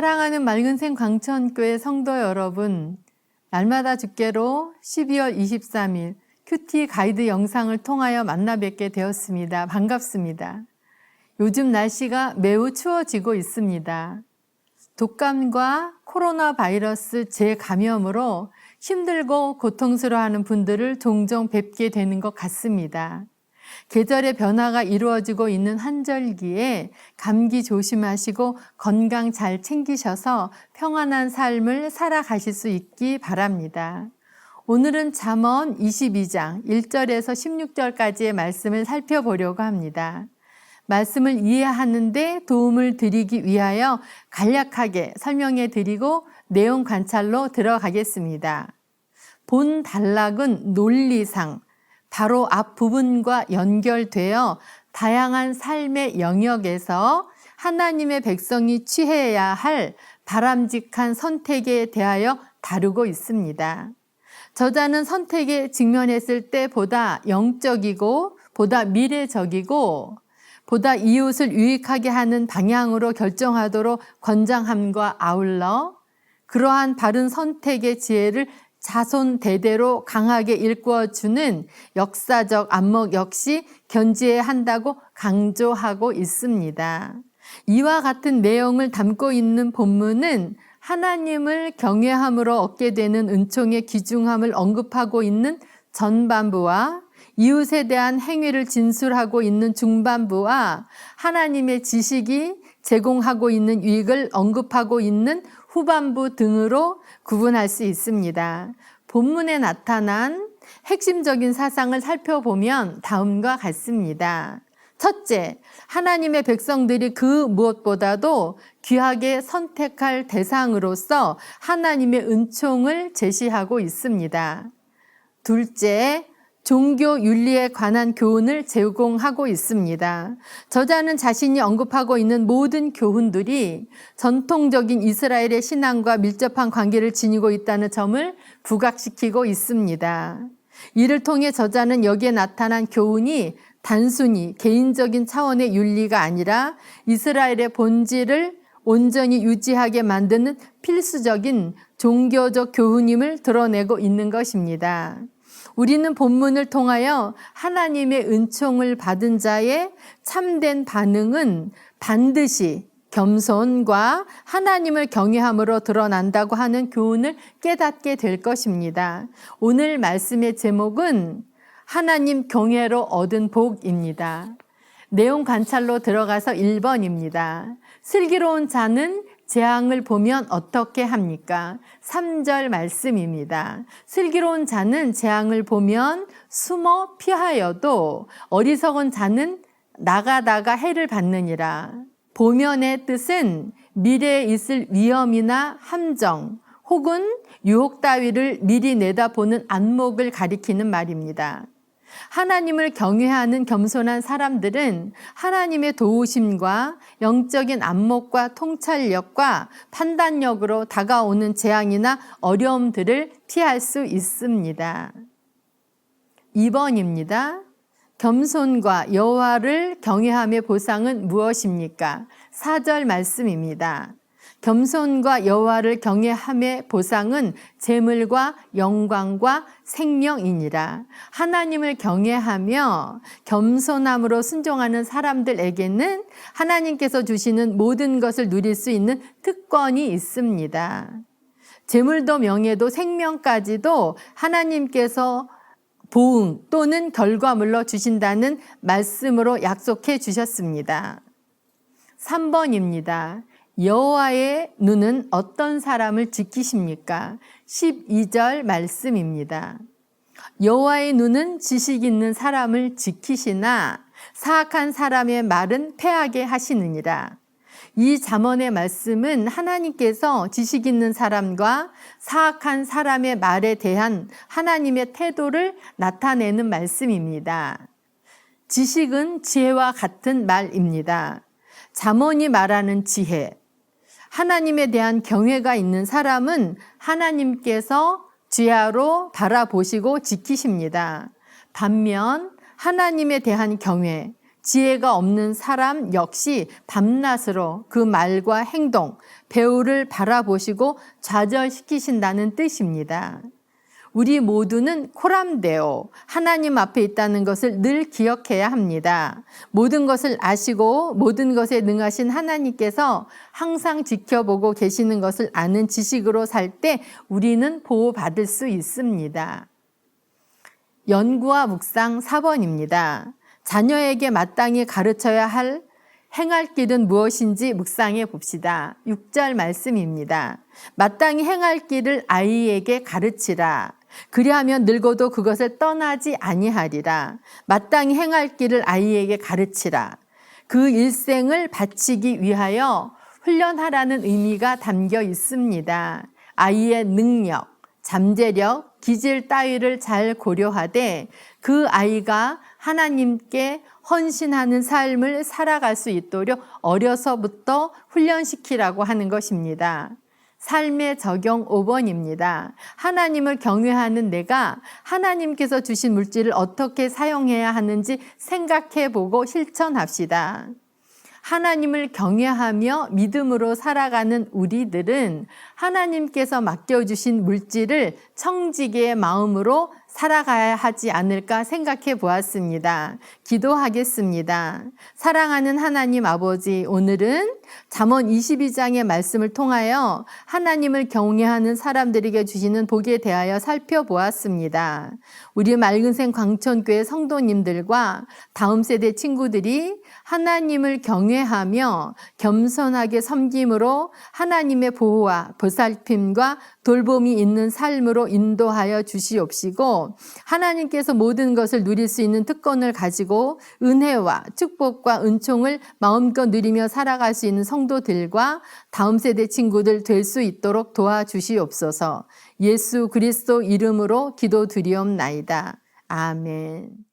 사랑하는 맑은샘 광천교회 성도 여러분, 날마다 주께로 12월 23일 큐티 가이드 영상을 통하여 만나 뵙게 되었습니다. 반갑습니다. 요즘 날씨가 매우 추워지고 있습니다. 독감과 코로나 바이러스 재감염으로 힘들고 고통스러워하는 분들을 종종 뵙게 되는 것 같습니다. 계절의 변화가 이루어지고 있는 한절기에 감기 조심하시고 건강 잘 챙기셔서 평안한 삶을 살아가실 수 있기 바랍니다. 오늘은 잠언 22장 1절에서 16절까지의 말씀을 살펴보려고 합니다. 말씀을 이해하는 데 도움을 드리기 위하여 간략하게 설명해 드리고 내용 관찰로 들어가겠습니다. 본 단락은 논리상 바로 앞부분과 연결되어 다양한 삶의 영역에서 하나님의 백성이 취해야 할 바람직한 선택에 대하여 다루고 있습니다. 저자는 선택에 직면했을 때 보다 영적이고 보다 미래적이고 보다 이웃을 유익하게 하는 방향으로 결정하도록 권장함과 아울러 그러한 바른 선택의 지혜를 자손 대대로 강하게 일구어주는 역사적 안목 역시 견지해야 한다고 강조하고 있습니다. 이와 같은 내용을 담고 있는 본문은 하나님을 경외함으로 얻게 되는 은총의 귀중함을 언급하고 있는 전반부와 이웃에 대한 행위를 진술하고 있는 중반부와 하나님의 지식이 제공하고 있는 유익을 언급하고 있는 후반부 등으로 구분할 수 있습니다. 본문에 나타난 핵심적인 사상을 살펴보면 다음과 같습니다. 첫째, 하나님의 백성들이 그 무엇보다도 귀하게 선택할 대상으로서 하나님의 은총을 제시하고 있습니다. 둘째, 종교 윤리에 관한 교훈을 제공하고 있습니다. 저자는 자신이 언급하고 있는 모든 교훈들이 전통적인 이스라엘의 신앙과 밀접한 관계를 지니고 있다는 점을 부각시키고 있습니다. 이를 통해 저자는 여기에 나타난 교훈이 단순히 개인적인 차원의 윤리가 아니라 이스라엘의 본질을 온전히 유지하게 만드는 필수적인 종교적 교훈임을 드러내고 있는 것입니다. 우리는 본문을 통하여 하나님의 은총을 받은 자의 참된 반응은 반드시 겸손과 하나님을 경외함으로 드러난다고 하는 교훈을 깨닫게 될 것입니다. 오늘 말씀의 제목은 하나님 경외로 얻은 복입니다. 내용 관찰로 들어가서 1번입니다. 슬기로운 자는 재앙을 보면 어떻게 합니까? 3절 말씀입니다. 슬기로운 자는 재앙을 보면 숨어 피하여도 어리석은 자는 나가다가 해를 받느니라. 보면의 뜻은 미래에 있을 위험이나 함정 혹은 유혹 따위를 미리 내다보는 안목을 가리키는 말입니다. 하나님을 경외하는 겸손한 사람들은 하나님의 도우심과 영적인 안목과 통찰력과 판단력으로 다가오는 재앙이나 어려움들을 피할 수 있습니다. 2번입니다. 겸손과 여호와를 경외함의 보상은 무엇입니까? 4절 말씀입니다. 겸손과 여호와를 경외함의 보상은 재물과 영광과 생명이니라. 하나님을 경외하며 겸손함으로 순종하는 사람들에게는 하나님께서 주시는 모든 것을 누릴 수 있는 특권이 있습니다. 재물도 명예도 생명까지도 하나님께서 보응 또는 결과물로 주신다는 말씀으로 약속해 주셨습니다. 3번입니다. 여호와의 눈은 어떤 사람을 지키십니까? 12절 말씀입니다. 여호와의 눈은 지식 있는 사람을 지키시나 사악한 사람의 말은 패하게 하시느니라. 이 잠언의 말씀은 하나님께서 지식 있는 사람과 사악한 사람의 말에 대한 하나님의 태도를 나타내는 말씀입니다. 지식은 지혜와 같은 말입니다. 잠언이 말하는 지혜, 하나님에 대한 경외가 있는 사람은 하나님께서 지혜로 바라보시고 지키십니다. 반면 하나님에 대한 경외, 지혜가 없는 사람 역시 밤낮으로 그 말과 행동, 배우를 바라보시고 좌절시키신다는 뜻입니다. 우리 모두는 코람데오, 하나님 앞에 있다는 것을 늘 기억해야 합니다. 모든 것을 아시고 모든 것에 능하신 하나님께서 항상 지켜보고 계시는 것을 아는 지식으로 살 때 우리는 보호받을 수 있습니다. 연구와 묵상 4번입니다. 자녀에게 마땅히 가르쳐야 할 행할 길은 무엇인지 묵상해 봅시다. 6절 말씀입니다. 마땅히 행할 길을 아이에게 가르치라. 그리하면 늙어도 그것을 떠나지 아니하리라. 마땅히 행할 길을 아이에게 가르치라. 그 일생을 바치기 위하여 훈련하라는 의미가 담겨 있습니다. 아이의 능력, 잠재력, 기질 따위를 잘 고려하되 그 아이가 하나님께 헌신하는 삶을 살아갈 수 있도록 어려서부터 훈련시키라고 하는 것입니다. 삶의 적용 5번입니다. 하나님을 경외하는 내가 하나님께서 주신 물질을 어떻게 사용해야 하는지 생각해보고 실천합시다. 하나님을 경외하며 믿음으로 살아가는 우리들은 하나님께서 맡겨주신 물질을 청지기의 마음으로 살아가야 하지 않을까 생각해 보았습니다. 기도하겠습니다. 사랑하는 하나님 아버지, 오늘은 잠언 22장의 말씀을 통하여 하나님을 경외하는 사람들에게 주시는 복에 대하여 살펴보았습니다. 우리 맑은샘 광천교회 성도님들과 다음 세대 친구들이 하나님을 경외하며 겸손하게 섬김으로 하나님의 보호와 보살핌과 돌봄이 있는 삶으로 인도하여 주시옵시고, 하나님께서 모든 것을 누릴 수 있는 특권을 가지고 은혜와 축복과 은총을 마음껏 누리며 살아갈 수 있는 성도들과 다음 세대 친구들 될 수 있도록 도와주시옵소서. 예수 그리스도 이름으로 기도드리옵나이다. 아멘.